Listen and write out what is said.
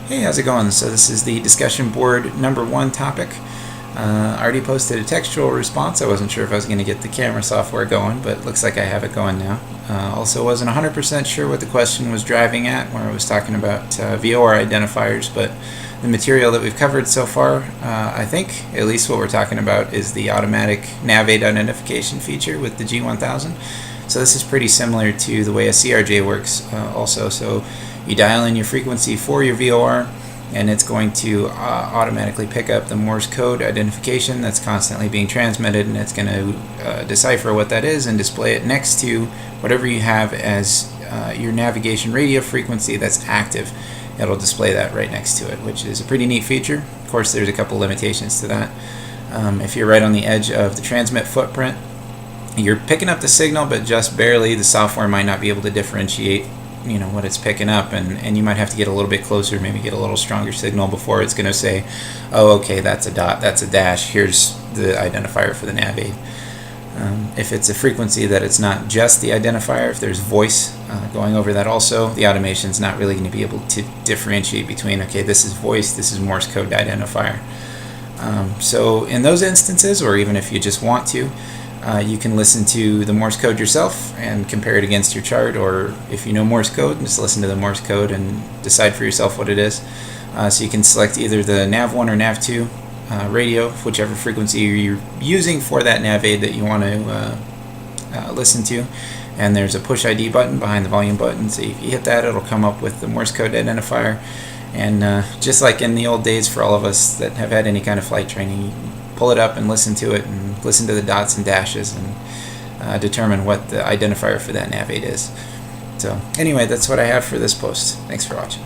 Hey, how's it going? So this is the discussion board number 1 topic. I already posted a textual response. I wasn't sure if I was going to get the camera software going, but looks like I have it going now. Also wasn't 100% sure what the question was driving at, where I was talking about VOR identifiers, but the material that we've covered so far, I think, at least what we're talking about, is the automatic nav aid identification feature with the G1000. So this is pretty similar to the way a CRJ works also. So you dial in your frequency for your VOR, and it's going to automatically pick up the Morse code identification that's constantly being transmitted, and it's going to decipher what that is and display it next to whatever you have as your navigation radio frequency that's active. It'll display that right next to it, which is a pretty neat feature. Of course, there's a couple limitations to that. If you're right on the edge of the transmit footprint, you're picking up the signal, but just barely. The software might not be able to differentiate what it's picking up, and you might have to get a little bit closer, maybe get a little stronger signal before it's going to say, oh, okay, that's a dot, that's a dash, here's the identifier for the nav aid. If it's a frequency that it's not just the identifier, if there's voice going over that also, the automation's not really going to be able to differentiate between, okay, this is voice, this is Morse code identifier. So in those instances, or even if you just want to, you can listen to the Morse code yourself and compare it against your chart, or if you know Morse code, just listen to the Morse code and decide for yourself what it is. So you can select either the NAV1 or NAV2 radio, whichever frequency you're using for that nav aid that you want to listen to. And there's a push ID button behind the volume button, so if you hit that, it'll come up with the Morse code identifier. And just like in the old days, for all of us that have had any kind of flight training, you can pull it up and listen to it, and listen to the dots and dashes, and determine what the identifier for that nav aid is. So anyway, that's what I have for this post. Thanks for watching.